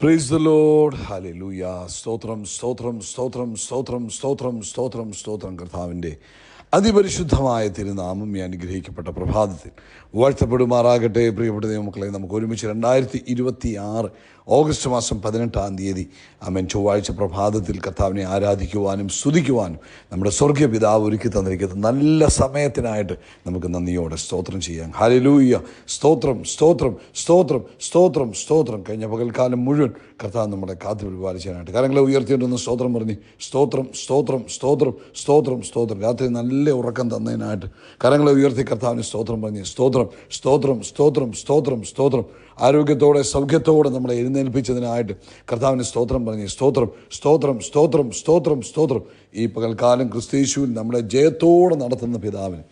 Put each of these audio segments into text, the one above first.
Praise the Lord. Hallelujah. സ്തോത്രം സ്തോത്രം സ്തോത്രം സ്തോത്രം സ്തോത്രം സ്തോത്രം സ്തോത്രം. കർത്താവിൻ്റെ അതിപരിശുദ്ധമായ തിരുനാമം ഈ അനുഗ്രഹിക്കപ്പെട്ട പ്രഭാതത്തിൽ വാഴ്ത്തപ്പെടുമാറാകട്ടെ. പ്രിയപ്പെട്ട ദൈവമക്കളെ, നമുക്ക് ഒരുമിച്ച് 2026 ഓഗസ്റ്റ് മാസം 18-ാം തീയതി ആമേൻ ചൊവ്വാഴ്ച പ്രഭാതത്തിൽ കർത്താവിനെ ആരാധിക്കുവാനും സ്തുതിക്കുവാനും നമ്മുടെ സ്വർഗീയ പിതാവ് ഒരുക്കി തന്നിരിക്കുന്ന നല്ല സമയത്തിനായിട്ട് നമുക്ക് നന്ദിയോടെ സ്തോത്രം ചെയ്യാം. ഹല്ലേലൂയ. സ്തോത്രം സ്തോത്രം സ്തോത്രം സ്തോത്രം സ്തോത്രം. കഴിഞ്ഞ പകൽക്കാലം മുഴുവൻ കർത്താവ് നമ്മളെ കാത്തു പരിപാലിക്കാനായിട്ട് കരങ്ങളെ ഉയർത്തിയിട്ടൊന്ന് സ്തോത്രം പറഞ്ഞ് സ്തോത്രം സ്തോത്രം സ്തോത്രം സ്തോത്രം സ്തോത്രം. രാത്രി നല്ല ഉറക്കം തന്നതിനായിട്ട് കരങ്ങളെ ഉയർത്തി കർത്താവിന് സ്തോത്രം പറഞ്ഞ് സ്തോത്രം സ്തോത്രം സ്തോത്രം സ്തോത്രം സ്തോത്രം. ആരോഗ്യത്തോടെ സൗഖ്യത്തോടെ നമ്മളെ എഴുന്നേൽപ്പിച്ചതിനായിട്ട് കർത്താവിന് സ്തോത്രം പറഞ്ഞ് സ്തോത്രം സ്തോത്രം സ്തോത്രം സ്തോത്രം സ്തോത്രം. ഈ പകൽക്കാലം ക്രിസ്തീശുവിൽ നമ്മളെ ജയത്തോടെ നടത്തുന്ന പിതാവിന്,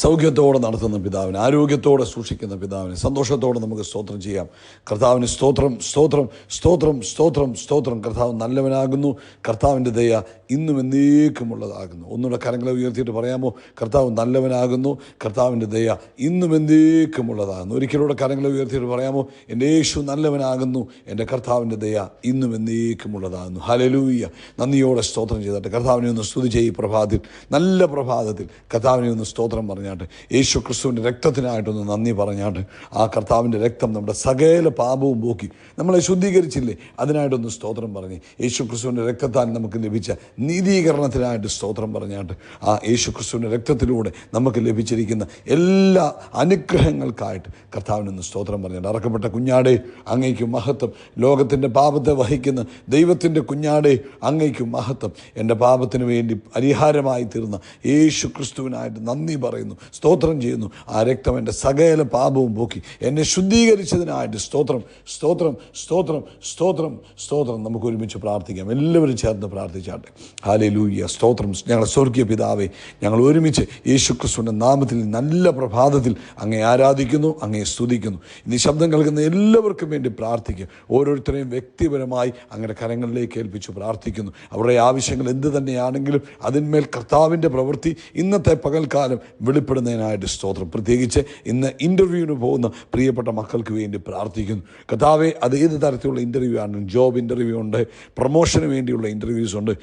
സൗഖ്യത്തോടെ നടത്തുന്ന പിതാവിന്, ആരോഗ്യത്തോടെ സൂക്ഷിക്കുന്ന പിതാവിന് സന്തോഷത്തോടെ നമുക്ക് സ്തോത്രം ചെയ്യാം. കർത്താവിന് സ്തോത്രം സ്തോത്രം സ്തോത്രം സ്തോത്രം സ്തോത്രം. കർത്താവ് നല്ലവനാകുന്നു. കർത്താവിൻ്റെ ദയ ഇന്നും എന്നേക്കുമുള്ളതാകുന്നു. ഒന്നുകൂടെ കരങ്ങളെ ഉയർത്തിയിട്ട് പറയാമോ? കർത്താവ് നല്ലവനാകുന്നു. കർത്താവിൻ്റെ ദയ ഇന്നും എന്നേക്കുമുള്ളതാകുന്നു. ഒരിക്കലൂടെ കരങ്ങളെ ഉയർത്തിയിട്ട് പറയാമോ? എൻ്റെ യേശു നല്ലവനാകുന്നു. എൻ്റെ കർത്താവിൻ്റെ ദയ ഇന്നും എന്നേക്കുമുള്ളതാകുന്നു. ഹല്ലേലൂയ. നന്ദിയോടെ സ്തോത്രം ചെയ്തിട്ട് കർത്താവിനെ ഒന്ന് സ്തുതി ഈ പ്രഭാതത്തിൽ, നല്ല പ്രഭാതത്തിൽ കർത്താവിനെ ഒന്ന് സ്തോത്രം പറഞ്ഞാട്ട്, യേശു ക്രിസ്തുവിൻ്റെ രക്തത്തിനായിട്ടൊന്ന് നന്ദി പറഞ്ഞാട്ട്, ആ കർത്താവിൻ്റെ രക്തം നമ്മുടെ സകല പാപവും പോക്കി നമ്മളെ ശുദ്ധീകരിച്ചില്ലേ, അതിനായിട്ടൊന്ന് സ്തോത്രം പറഞ്ഞ് യേശു ക്രിസ്തുവിൻ്റെ രക്തത്താൽ നമുക്ക് ലഭിച്ച നീതീകരണത്തിനായിട്ട് സ്തോത്രം പറഞ്ഞാട്ട്, ആ യേശു ക്രിസ്തുവിൻ്റെ രക്തത്തിലൂടെ നമുക്ക് ലഭിച്ചിരിക്കുന്ന എല്ലാ അനുഗ്രഹങ്ങൾക്കായിട്ട് കർത്താവിനൊന്ന് സ്തോത്രം പറഞ്ഞാട്ട്, അറക്കപ്പെട്ട കുഞ്ഞാടേ അങ്ങേക്കും മഹത്വം. ലോകത്തിൻ്റെ പാപത്തെ വഹിക്കുന്ന ദൈവത്തിൻ്റെ കുഞ്ഞാടേ അങ്ങേക്കും മഹത്വം. എൻ്റെ പാപത്തിന് വേണ്ടി പരിഹാരമായി തീർന്ന യേശു ക്രിസ്തുവിനായിട്ട് നന്ദി പറയുന്നു, സ്തോത്രം ചെയ്യുന്നു. ആ രക്തം എൻ്റെ സകല പാപവും പോക്കി എന്നെ ശുദ്ധീകരിച്ചതിനായിട്ട് സ്തോത്രം സ്തോത്രം സ്തോത്രം സ്തോത്രം സ്തോത്രം. നമുക്ക് ഒരുമിച്ച് പ്രാർത്ഥിക്കാം. എല്ലാവരും ചേർന്ന് പ്രാർത്ഥിച്ചാട്ടെ. ഹല്ലേലൂയ. സ്തോത്രം. ഞങ്ങളുടെ സ്വർഗീയ പിതാവേ, ഞങ്ങൾ ഒരുമിച്ച് യേശു ക്രിസ്തുവിൻ്റെ നാമത്തിൽ നല്ല പ്രഭാതത്തിൽ അങ്ങേ ആരാധിക്കുന്നു, അങ്ങേ സ്തുതിക്കുന്നു. ഇനി ശബ്ദം കേൾക്കുന്ന എല്ലാവർക്കും വേണ്ടി പ്രാർത്ഥിക്കും. ഓരോരുത്തരെയും വ്യക്തിപരമായി അങ്ങയുടെ കരങ്ങളിലേക്ക് ഏൽപ്പിച്ചു പ്രാർത്ഥിക്കുന്നു. അവരുടെ ആവശ്യങ്ങൾ എന്ത് തന്നെയാണെങ്കിലും അതിന്മേൽ കർത്താവിൻ്റെ പ്രവൃത്തി ഇന്നത്തെ പകൽക്കാലം വെളിപ്പെടുന്നതിനായിട്ട് സ്തോത്രം. പ്രത്യേകിച്ച് ഇന്ന് ഇൻ്റർവ്യൂവിന് പോകുന്ന പ്രിയപ്പെട്ട മക്കൾക്ക് വേണ്ടി പ്രാർത്ഥിക്കുന്നു. കർത്താവെ, അത് ഏത് തരത്തിലുള്ള ഇൻ്റർവ്യൂ ആണ്? ജോബ് ഇൻ്റർവ്യൂ ഉണ്ട്, പ്രൊമോഷന് വേണ്ടിയുള്ള ഇൻ്റർവ്യൂസ് ഉണ്ട്,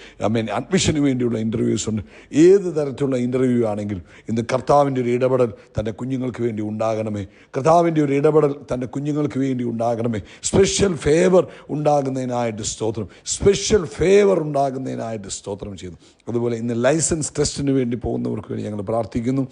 അഡ്മിഷന് വേണ്ടിയുള്ള ഇൻ്റർവ്യൂസ് ഉണ്ട്. ഏത് തരത്തിലുള്ള ഇൻ്റർവ്യൂ ആണെങ്കിലും ഇന്ന് കർത്താവിൻ്റെ ഒരു ഇടപെടൽ തൻ്റെ കുഞ്ഞുങ്ങൾക്ക് വേണ്ടി ഉണ്ടാകണമേ. കർത്താവിൻ്റെ ഒരു ഇടപെടൽ തൻ്റെ കുഞ്ഞുങ്ങൾക്ക് വേണ്ടി ഉണ്ടാകണമേ. സ്പെഷ്യൽ ഫേവർ ഉണ്ടാകുന്നതിനായിട്ട് സ്തോത്രം. സ്പെഷ്യൽ ഫേവർ ഉണ്ടാകുന്നതിനായിട്ട് സ്തോത്രം ചെയ്യുന്നു. അതുപോലെ ഇന്ന് ലൈസൻസ് ടെസ്റ്റിന് വേണ്ടി പോകുന്നവർക്ക് വേണ്ടി ഞങ്ങൾ പ്രാർത്ഥിക്കുന്നു.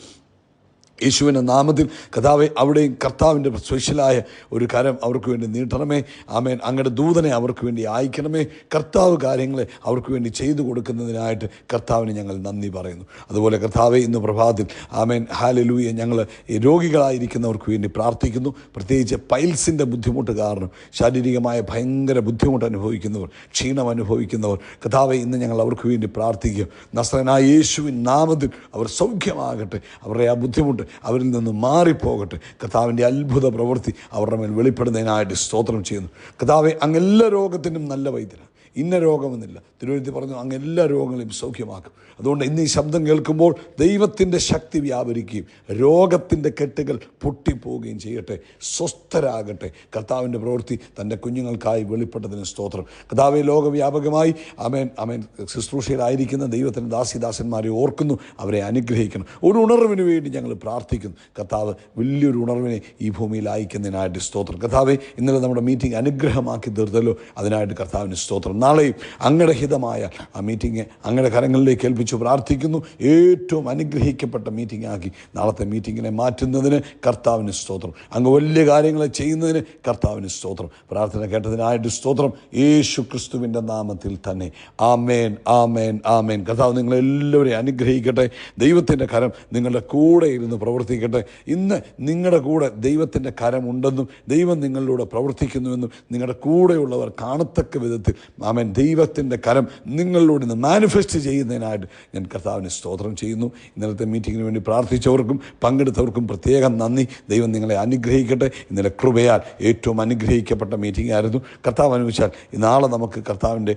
യേശുവിൻ്റെ നാമത്തിൽ കർത്താവെ, അവിടെയും കർത്താവിൻ്റെ സ്പെഷ്യലായ ഒരു കരം അവർക്ക് വേണ്ടി നീട്ടണമേ. ആമേൻ. അങ്ങയുടെ ദൂതനെ അവർക്ക് വേണ്ടി അയക്കണമേ. കർത്താവ് കാര്യങ്ങളെ അവർക്ക് വേണ്ടി ചെയ്തു കൊടുക്കുന്നതിനായിട്ട് കർത്താവിന് ഞങ്ങൾ നന്ദി പറയുന്നു. അതുപോലെ കർത്താവെ, ഇന്ന് പ്രഭാതത്തിൽ ആമേൻ ഹല്ലേലൂയ, ഞങ്ങൾ രോഗികളായിരിക്കുന്നവർക്ക് വേണ്ടി പ്രാർത്ഥിക്കുന്നു. പ്രത്യേകിച്ച് പൈൽസിൻ്റെ ബുദ്ധിമുട്ട് കാരണം ശാരീരികമായ ഭയങ്കര ബുദ്ധിമുട്ട് അനുഭവിക്കുന്നവർ, ക്ഷീണം അനുഭവിക്കുന്നവർ, കർത്താവെ, ഇന്ന് ഞങ്ങൾ അവർക്ക് വേണ്ടി പ്രാർത്ഥിക്കും. നസ്രനായ യേശുവിൻ നാമത്തിൽ അവർ സൗഖ്യമാകട്ടെ. അവരുടെ ആ ബുദ്ധിമുട്ട് അവരിൽ നിന്ന് മാറിപ്പോകട്ടെ. കർത്താവിൻ്റെ അത്ഭുത പ്രവൃത്തി അവരുടെ മേൽ വെളിപ്പെടുന്നതിനായിട്ട് സ്തോത്രം ചെയ്യുന്നു. കർത്താവെ, അങ്ങ് എല്ലാ രോഗത്തിനും നല്ല വൈദ്യനാണ്. ഇന്ന രോഗമെന്നില്ല. തിരുവഴുത്തി പറഞ്ഞു അങ്ങ് എല്ലാ രോഗങ്ങളെയും സൗഖ്യമാക്കും. അതുകൊണ്ട് ഇന്ന് ഈ ശബ്ദം കേൾക്കുമ്പോൾ ദൈവത്തിൻ്റെ ശക്തി വ്യാപരിക്കുകയും രോഗത്തിൻ്റെ കെട്ടുകൾ പൊട്ടിപ്പോവുകയും ചെയ്യട്ടെ. സ്വസ്ഥരാകട്ടെ. കർത്താവിൻ്റെ പ്രവൃത്തി തൻ്റെ കുഞ്ഞുങ്ങൾക്കായി വെളിപ്പെട്ടതിന് സ്തോത്രം. കർത്താവെ, ലോകവ്യാപകമായി ആമേൻ ആമേൻ ശുശ്രൂഷയിലായിരിക്കുന്ന ദൈവത്തിൻ്റെ ദാസിദാസന്മാരെ ഓർക്കുന്നു. അവരെ അനുഗ്രഹിക്കണം. ഒരു ഉണർവിന് വേണ്ടി ഞങ്ങൾ പ്രാർത്ഥിക്കുന്നു. കർത്താവ് വലിയൊരു ഉണർവിനെ ഈ ഭൂമിയിൽ അയക്കുന്നതിനായിട്ട് സ്തോത്രം. കർത്താവെ, ഇന്നലെ നമ്മുടെ മീറ്റിംഗ് അനുഗ്രഹമാക്കി തീർത്തല്ലോ, അതിനായിട്ട് കർത്താവിന് സ്തോത്രം. നാളെയും അങ്ങയുടെ ഹിതമായ ആ മീറ്റിംഗ് അങ്ങയുടെ കരങ്ങളിലേക്ക് ഏൽപ്പിച്ചു പ്രാർത്ഥിക്കുന്നു. ഏറ്റവും അനുഗ്രഹിക്കപ്പെട്ട മീറ്റിംഗ് ആക്കി നാളത്തെ മീറ്റിങ്ങിനെ മാറ്റുന്നതിന് കർത്താവിന് സ്തോത്രം. അങ്ങ് വലിയ കാര്യങ്ങൾ ചെയ്യുന്നതിന് കർത്താവിന് സ്തോത്രം. പ്രാർത്ഥന കേട്ടതിനായിട്ട് സ്തോത്രം. യേശു ക്രിസ്തുവിൻ്റെ നാമത്തിൽ തന്നെ ആമേൻ ആമേൻ ആമേൻ. കർത്താവ് നിങ്ങളെല്ലാവരെയും അനുഗ്രഹിക്കട്ടെ. ദൈവത്തിൻ്റെ കരം നിങ്ങളുടെ കൂടെ ഇരുന്ന് പ്രവർത്തിക്കട്ടെ. ഇന്ന് നിങ്ങളുടെ കൂടെ ദൈവത്തിൻ്റെ കരമുണ്ടെന്നും ദൈവം നിങ്ങളിലൂടെ പ്രവർത്തിക്കുന്നുവെന്നും നിങ്ങളുടെ കൂടെയുള്ളവർ കാണത്തക്ക വിധത്തിൽ ആമേൻ ദൈവത്തിൻ്റെ കരം നിങ്ങളിലൂടെ നിന്ന് മാനിഫെസ്റ്റ് ചെയ്യുന്നതിനായിട്ട് ഞാൻ കർത്താവിന് സ്തോത്രം ചെയ്യുന്നു. ഇന്നലത്തെ മീറ്റിങ്ങിന് വേണ്ടി പ്രാർത്ഥിച്ചവർക്കും പങ്കെടുത്തവർക്കും പ്രത്യേകം നന്ദി. ദൈവം നിങ്ങളെ അനുഗ്രഹിക്കട്ടെ. ഇന്നലെ കൃപയാൽ ഏറ്റവും അനുഗ്രഹിക്കപ്പെട്ട മീറ്റിംഗ് ആയിരുന്നു. കർത്താവ് അനുവദിച്ചാൽ നാളെ നമുക്ക് കർത്താവിൻ്റെ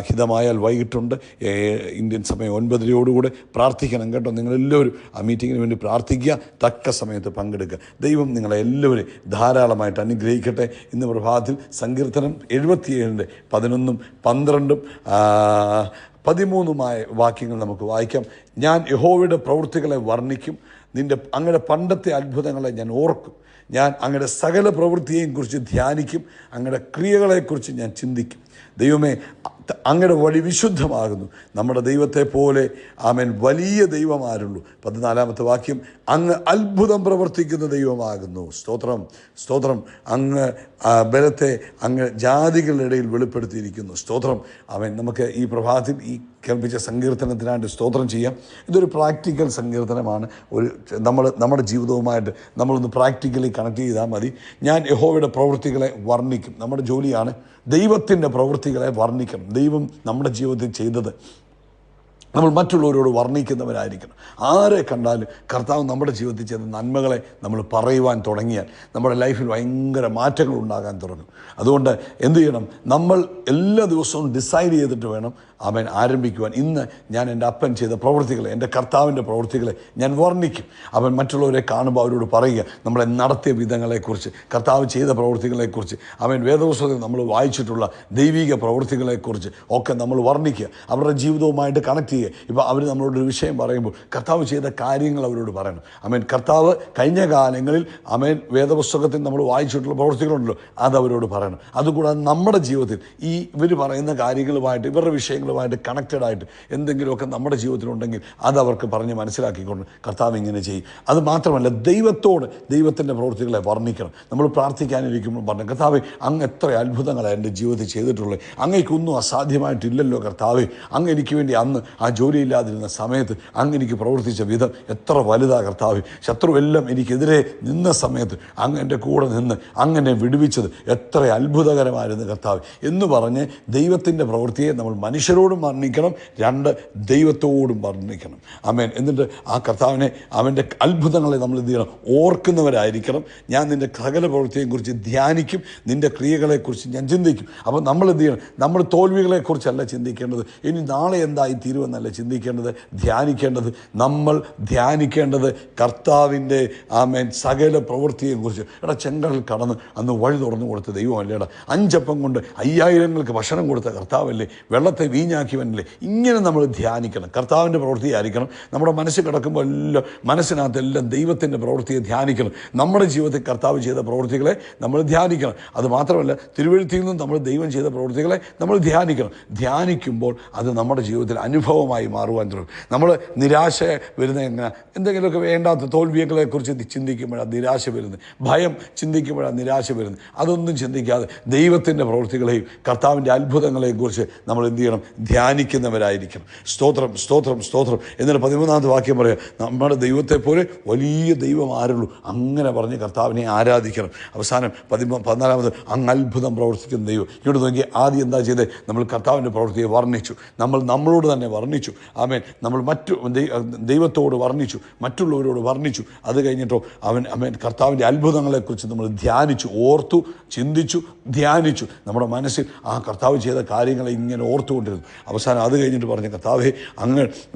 ഹിതമായാൽ വൈകിട്ടുണ്ട് ഇന്ത്യൻ സമയം 9:30 പ്രാർത്ഥിക്കണം കേട്ടോ. നിങ്ങളെല്ലാവരും ആ മീറ്റിങ്ങിന് വേണ്ടി പ്രാർത്ഥിക്കുക, തക്ക സമയത്ത് പങ്കെടുക്കുക. ദൈവം നിങ്ങളെ എല്ലാവരെയും ധാരാളമായിട്ട് അനുഗ്രഹിക്കട്ടെ. ഇന്ന് പ്രഭാതത്തിൽ സങ്കീർത്തനം 77 11 12 13 വാക്യങ്ങൾ നമുക്ക് വായിക്കാം. ഞാൻ യഹോവയുടെ പ്രവൃത്തികളെ വർണ്ണിക്കും, അങ്ങയുടെ പണ്ടത്തെ അത്ഭുതങ്ങളെ ഞാൻ ഓർക്കും. ഞാൻ അങ്ങയുടെ സകല പ്രവൃത്തിയെയും കുറിച്ച് ധ്യാനിക്കും, അങ്ങയുടെ ക്രിയകളെക്കുറിച്ച് ഞാൻ ചിന്തിക്കും. ദൈവമേ, അങ്ങയുടെ വഴി വിശുദ്ധമാകുന്നു. നമ്മുടെ ദൈവത്തെ പോലെ ആമേൻ വലിയ ദൈവം ആരുള്ളൂ. 14 വാക്യം, അങ്ങ് അത്ഭുതം പ്രവർത്തിക്കുന്ന ദൈവമാകുന്നു. സ്തോത്രം, സ്തോത്രം. അങ്ങ് ബലത്തെ അങ്ങ് ജാതികളുടെ ഇടയിൽ വെളിപ്പെടുത്തിയിരിക്കുന്നു. സ്തോത്രം. ആമേൻ. നമുക്ക് ഈ പ്രഭാതത്തിൽ ഈ കേൾപ്പിച്ച സങ്കീർത്തനത്തിനായിട്ട് സ്തോത്രം ചെയ്യാം. ഇതൊരു പ്രാക്ടിക്കൽ സങ്കീർത്തനമാണ്. നമ്മുടെ ജീവിതവുമായിട്ട് നമ്മളൊന്ന് പ്രാക്ടിക്കലി കണക്ട് ചെയ്താൽ മതി. ഞാൻ യഹോവയുടെ പ്രവൃത്തികളെ വർണ്ണിക്കും. നമ്മുടെ ജോലിയാണ് ദൈവത്തിൻ്റെ പ്രവൃത്തികളെ വർണ്ണിക്കണം. ദൈവം നമ്മുടെ ജീവിതത്തിൽ ചെയ്തത് നമ്മൾ മറ്റുള്ളവരോട് വർണ്ണിക്കുന്നവരായിരിക്കണം. ആരെ കണ്ടാലും കർത്താവ് നമ്മുടെ ജീവിതത്തിൽ ചെയ്ത നന്മകളെ നമ്മൾ പറയുവാൻ തുടങ്ങിയാൽ നമ്മുടെ ലൈഫിൽ ഭയങ്കര മാറ്റങ്ങൾ ഉണ്ടാകാൻ തുടങ്ങും. അതുകൊണ്ട് എന്തു ചെയ്യണം? നമ്മൾ എല്ലാ ദിവസവും ഡിസൈഡ് ചെയ്തിട്ട് വേണം അവൻ ആരംഭിക്കുവാൻ. ഇന്ന് ഞാൻ എൻ്റെ അപ്പൻ ചെയ്ത പ്രവൃത്തികളെ, എൻ്റെ കർത്താവിൻ്റെ പ്രവൃത്തികളെ ഞാൻ വർണ്ണിക്കും. അവൻ മറ്റുള്ളവരെ കാണുമ്പോൾ അവരോട് പറയുക നമ്മളെ നടത്തിയ വിധങ്ങളെക്കുറിച്ച്, കർത്താവ് ചെയ്ത പ്രവൃത്തികളെക്കുറിച്ച്, അവൻ വേദപുസ്തകത്തിൽ നമ്മൾ വായിച്ചിട്ടുള്ള ദൈവിക പ്രവൃത്തികളെക്കുറിച്ച് ഒക്കെ നമ്മൾ വർണ്ണിക്കുക. അവരുടെ ജീവിതവുമായിട്ട് കണക്ട് ചെയ്യുക. ഇപ്പോൾ അവർ നമ്മളോടൊരു വിഷയം പറയുമ്പോൾ കർത്താവ് ചെയ്ത കാര്യങ്ങൾ അവരോട് പറയണം. അമേൻ. കർത്താവ് കഴിഞ്ഞ കാലങ്ങളിൽ അമേൻ വേദപുസ്തകത്തിൽ നമ്മൾ വായിച്ചിട്ടുള്ള പ്രവൃത്തികളുണ്ടല്ലോ, അത് അവരോട് പറയണം. അതുകൂടാതെ നമ്മുടെ ജീവിതത്തിൽ ഇവർ പറയുന്ന കാര്യങ്ങളുമായിട്ട്, ഇവരുടെ വിഷയങ്ങളുമായിട്ട് കണക്റ്റഡ് ആയിട്ട് എന്തെങ്കിലുമൊക്കെ നമ്മുടെ ജീവിതത്തിലുണ്ടെങ്കിൽ അത് അവർക്ക് പറഞ്ഞ് മനസ്സിലാക്കിക്കൊണ്ട് കർത്താവ് ഇങ്ങനെ ചെയ്യും. അത് മാത്രമല്ല, ദൈവത്തിൻ്റെ പ്രവൃത്തികളെ വർണ്ണിക്കണം. നമ്മൾ പ്രാർത്ഥിക്കാനിരിക്കുമ്പോൾ പറഞ്ഞു, കർത്താവേ, അങ്ങ് എത്ര അത്ഭുതങ്ങളാണ് എൻ്റെ ജീവിതത്തിൽ ചെയ്തിട്ടുള്ളത്. അങ്ങേക്കൊന്നും അസാധ്യമായിട്ടില്ലല്ലോ കർത്താവേ. അങ്ങ് എനിക്ക് വേണ്ടി അന്ന് ആ ജോലിയില്ലാതിരുന്ന സമയത്ത് അങ്ങ് എനിക്ക് പ്രവർത്തിച്ച വിധം എത്ര വലുതാ കർത്താവേ. ശത്രുവെല്ലാം എനിക്കെതിരെ നിന്ന സമയത്ത് അങ്ങ് എൻ്റെ കൂടെ നിന്ന് അങ്ങനെ വിടുവിച്ചത് എത്ര അത്ഭുതകരമായിരുന്നു കർത്താവ് എന്ന് പറഞ്ഞ് ദൈവത്തിൻ്റെ പ്രവൃത്തിയെ നമ്മൾ മനുഷ്യരോടും വർണ്ണിക്കണം, 2 ദൈവത്തോടും വർണ്ണിക്കണം. ആമേൻ. എന്നിട്ട് ആ കർത്താവിനെ, അവൻ്റെ അത്ഭുതങ്ങളെ നമ്മൾ എന്ത് ചെയ്യണം? ഓർക്കുന്നവരായിരിക്കണം. ഞാൻ നിൻ്റെ സകല പ്രവൃത്തിയെക്കുറിച്ച് ധ്യാനിക്കും, നിൻ്റെ ക്രിയകളെക്കുറിച്ച് ഞാൻ ചിന്തിക്കും. അപ്പോൾ നമ്മൾ എന്ത് ചെയ്യണം? നമ്മൾ തോൽവികളെക്കുറിച്ചല്ല ചിന്തിക്കേണ്ടത്, ഇനി നാളെ എന്തായി തീരുമെന്നല്ല ചിന്തിക്കേണ്ടത്, ധ്യാനിക്കേണ്ടത്. നമ്മൾ ധ്യാനിക്കേണ്ടത് കർത്താവിൻ്റെ ആമേൻ സകല പ്രവൃത്തിയെക്കുറിച്ച്. ചെങ്കടൽ കടന്ന് അന്ന് വഴി തുറന്നു കൊടുത്ത ദൈവമല്ലേടാ. 5 അപ്പം കൊണ്ട് 5000 ഭക്ഷണം കൊടുത്ത കർത്താവല്ലേ. വെള്ളത്തെ വീഞ്ഞാക്കിയവനല്ലേ. ഇങ്ങനെ നമ്മൾ ധ്യാനിക്കണം. കർത്താവിൻ്റെ പ്രവൃത്തിയായിരിക്കണം. നമ്മുടെ മനസ്സ് കിടക്കുമ്പോൾ എല്ലാം മനസ്സിനകത്തെല്ലാം ദൈവത്തിൻ്റെ പ്രവൃത്തിയെ ധ്യാനിക്കണം. നമ്മുടെ ജീവിതത്തിൽ കർത്താവ് ചെയ്ത പ്രവൃത്തികളെ നമ്മൾ ധ്യാനിക്കണം. അത് മാത്രമല്ല, തിരുവെഴുത്തിൽ നിന്നും നമ്മൾ ദൈവം ചെയ്ത പ്രവൃത്തികളെ നമ്മൾ ധ്യാനിക്കണം. ധ്യാനിക്കുമ്പോൾ അത് നമ്മുടെ ജീവിതത്തിൽ അനുഭവമായി മാറുവാൻ തുടങ്ങും. നമ്മൾ നിരാശ വരുന്ന എങ്ങനെ? എന്തെങ്കിലുമൊക്കെ വേണ്ടാത്ത തോൽവികളെക്കുറിച്ച് ചിന്തിക്കുമ്പോഴാണ് നിരാശ വരുന്നത്. ഭയം ചിന്തിക്കുമ്പോഴാണ് നിരാശ വരുന്നത്. അതൊന്നും ചിന്തിക്കാതെ ദൈവത്തിൻ്റെ പ്രവൃത്തികളെയും കർത്താവിൻ്റെ അത്ഭുതങ്ങളെയും കുറിച്ച് നമ്മൾ എന്ത് ചെയ്യണം? ധ്യാനിക്കുന്നവരായിരിക്കണം. സ്തോത്രം, സ്തോത്രം, സ്തോത്രം. എന്നിട്ട് 13 വാക്യം പറയാം, നമ്മുടെ ദൈവത്തെ പോലെ വലിയ ദൈവം ആരുള്ളൂ. അങ്ങനെ പറഞ്ഞ് കർത്താവിനെ ആരാധിക്കണം. അവസാനം 14 അങ്ങ് അത്ഭുതം പ്രവർത്തിക്കുന്ന ദൈവം. ഇവിടെ നോക്കി ആദ്യം എന്താ ചെയ്തത്? നമ്മൾ കർത്താവിൻ്റെ പ്രവൃത്തിയെ വർണ്ണിച്ചു. നമ്മളോട് തന്നെ വർണ്ണിച്ചു. ആമേൻ. നമ്മൾ ദൈവത്തോട് വർണ്ണിച്ചു, മറ്റുള്ളവരോട് വർണ്ണിച്ചു. അത് കഴിഞ്ഞിട്ടോ അവൻ കർത്താവിൻ്റെ അത്ഭുതങ്ങളെക്കുറിച്ച് നമ്മൾ ധ്യാനിച്ചു, ഓർത്തു, ചിന്തിച്ചു, ധ്യാനിച്ചു. നമ്മുടെ മനസ്സിൽ ആ കർത്താവ് ചെയ്ത കാര്യങ്ങളെ ഇങ്ങനെ ഓർത്തുകൊണ്ടിരുന്നു. അവസാനം അത് കഴിഞ്ഞിട്ട് പറഞ്ഞു, കർത്താവേ,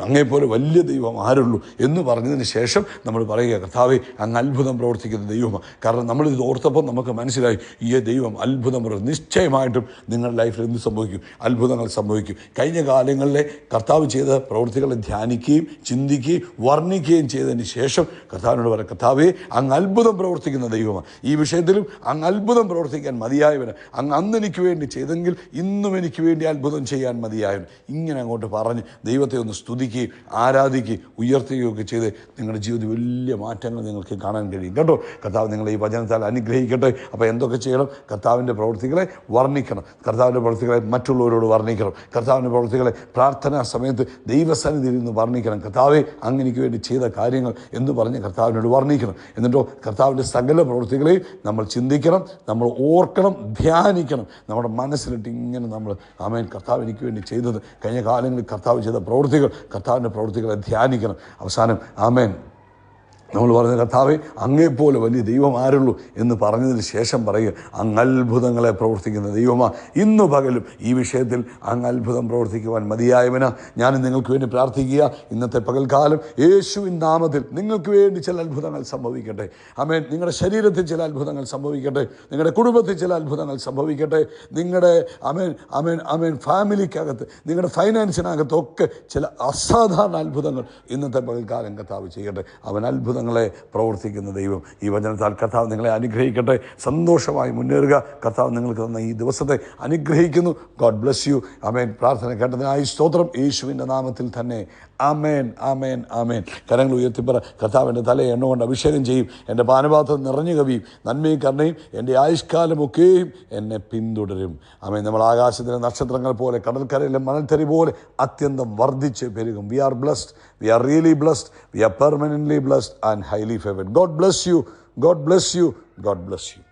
അങ്ങേപ്പോലെ വലിയ ദൈവം ആരുള്ളൂ എന്ന് പറഞ്ഞതിന് ശേഷം നമ്മൾ പറയുക, കർത്താവേ, അങ്ങ് അത്ഭുതം പ്രവർത്തിക്കുന്ന ദൈവമാണ്. കാരണം നമ്മളിത് ഓർത്തപ്പോൾ നമുക്ക് മനസ്സിലായി, ഈ ദൈവം അത്ഭുതം പ്രവർത്തിക്കും. നിശ്ചയമായിട്ടും നിങ്ങളുടെ ലൈഫിൽ എന്ത് സംഭവിക്കും? അത്ഭുതങ്ങൾ സംഭവിക്കും. കഴിഞ്ഞ കാലങ്ങളിലെ കർത്താവ് ചെയ്ത പ്രവൃത്തികളെ ധ്യാനിക്കുകയും ചിന്തിക്കുകയും വർണ്ണിക്കുകയും ചെയ്തതിന് ശേഷം കർത്താവിനോട് പറയാം, കർത്താവേ, അങ്ങ് അത്ഭുതം പ്രവർത്തിക്കുന്ന ദൈവമാണ്. ഈ വിഷയത്തിലും അങ്ങ് അത്ഭുതം പ്രവർത്തിക്കാൻ മതിയായവന്. അങ്ങ് അന്ന് എനിക്ക് വേണ്ടി ചെയ്തെങ്കിൽ ഇന്നും എനിക്ക് വേണ്ടി അത്ഭുതം ചെയ്യാൻ മതി. മതിയായിരുന്നു. ഇങ്ങനെ അങ്ങോട്ട് പറഞ്ഞ് ദൈവത്തെ ഒന്ന് സ്തുതിക്കുകയും ആരാധിക്കുകയും ഉയർത്തുകയൊക്കെ ചെയ്ത് നിങ്ങളുടെ ജീവിതത്തിൽ വലിയ മാറ്റങ്ങൾ നിങ്ങൾക്ക് കാണാൻ കഴിയും കേട്ടോ. കർത്താവ് നിങ്ങളെ ഈ വചനത്താൽ അനുഗ്രഹിക്കട്ടെ. അപ്പോൾ എന്തൊക്കെ ചെയ്യണം? കർത്താവിൻ്റെ പ്രവൃത്തികളെ വർണ്ണിക്കണം, കർത്താവിൻ്റെ പ്രവൃത്തികളെ മറ്റുള്ളവരോട് വർണ്ണിക്കണം, കർത്താവിൻ്റെ പ്രവൃത്തികളെ പ്രാർത്ഥനാ സമയത്ത് ദൈവസന്നിധിയിൽ നിന്ന് വർണ്ണിക്കണം. കർത്താവെ അങ്ങ് എനിക്ക് വേണ്ടി ചെയ്ത കാര്യങ്ങൾ എന്ന് പറഞ്ഞ് കർത്താവിനോട് വർണ്ണിക്കണം. എന്നിട്ടോ കർത്താവിൻ്റെ സകല പ്രവൃത്തികളെയും നമ്മൾ ചിന്തിക്കണം, നമ്മൾ ഓർക്കണം, ധ്യാനിക്കണം. നമ്മുടെ മനസ്സിലിട്ട് ഇങ്ങനെ നമ്മൾ ആമേൻ കർത്താവ് എനിക്ക് വേണ്ടി ചെയ്തത്, കഴിഞ്ഞ കാലങ്ങളിൽ കർത്താവ് ചെയ്ത പ്രവൃത്തികൾ, കർത്താവിൻ്റെ പ്രവൃത്തികളെ ധ്യാനിക്കണം. അവസാനം ആമേൻ നമ്മൾ പറഞ്ഞ കർത്താവെ അങ്ങേപ്പോലെ വലിയ ദൈവം ആരുള്ളൂ എന്ന് പറഞ്ഞതിന് ശേഷം പറയുക, അങ്ങ് അത്ഭുതങ്ങളെ പ്രവർത്തിക്കുന്ന ദൈവമാ. ഇന്നു പകലും ഈ വിഷയത്തിൽ അങ്ങ് അത്ഭുതം പ്രവർത്തിക്കുവാൻ മതിയായവനാ. ഞാൻ നിങ്ങൾക്ക് വേണ്ടി പ്രാർത്ഥിക്കുക. ഇന്നത്തെ പകൽക്കാലം യേശുവിൻ നാമത്തിൽ നിങ്ങൾക്ക് വേണ്ടി ചില അത്ഭുതങ്ങൾ സംഭവിക്കട്ടെ. ആമേൻ. നിങ്ങളുടെ ശരീരത്തിൽ ചില അത്ഭുതങ്ങൾ സംഭവിക്കട്ടെ, നിങ്ങളുടെ കുടുംബത്തിൽ ചില അത്ഭുതങ്ങൾ സംഭവിക്കട്ടെ, നിങ്ങളുടെ ആമേൻ ആമേൻ ആമേൻ ഫാമിലിക്കകത്ത്, നിങ്ങളുടെ ഫൈനാൻസിനകത്തൊക്കെ ചില അസാധാരണ അത്ഭുതങ്ങൾ ഇന്നത്തെ പകൽക്കാലം കർത്താവ് ചെയ്യട്ടെ. അവൻ അത്ഭുതങ്ങളെ പ്രവർത്തിക്കുന്ന ദൈവം. ഈ വചനത്താൽ കർത്താവ് നിങ്ങളെ അനുഗ്രഹിക്കട്ടെ. സന്തോഷമായി മുന്നേറുക. കർത്താവ് നിങ്ങൾക്ക് തന്ന ഈ ദിവസത്തെ അനുഗ്രഹിക്കുന്നു. God bless you. ആമേൻ. പ്രാർത്ഥന കേട്ടതിനായി സ്തോത്രം. യേശുവിൻ്റെ നാമത്തിൽ തന്നെ ആമേൻ ആമേൻ ആമേൻ. കരങ്ങൾ ഉയർത്തിപ്പറ. കർത്താവിൻ്റെ തലയെ എണ്ണ കൊണ്ട് അഭിഷേകം ചെയ്യും. എൻ്റെ പാനപാത്രം നിറഞ്ഞു കവിയും. നന്മയും കരുണയും എൻ്റെ ആയുഷ്കാലമൊക്കെയും എന്നെ പിന്തുടരും. ആമേൻ. നമ്മൾ ആകാശത്തിലെ നക്ഷത്രങ്ങൾ പോലെ, കടൽക്കരയിലെ മണൽത്തരി പോലെ അത്യന്തം വർദ്ധിച്ച് പെരുകും. We are blessed. We are really blessed. We are permanently blessed and highly favored. God bless you. God bless you. God bless you.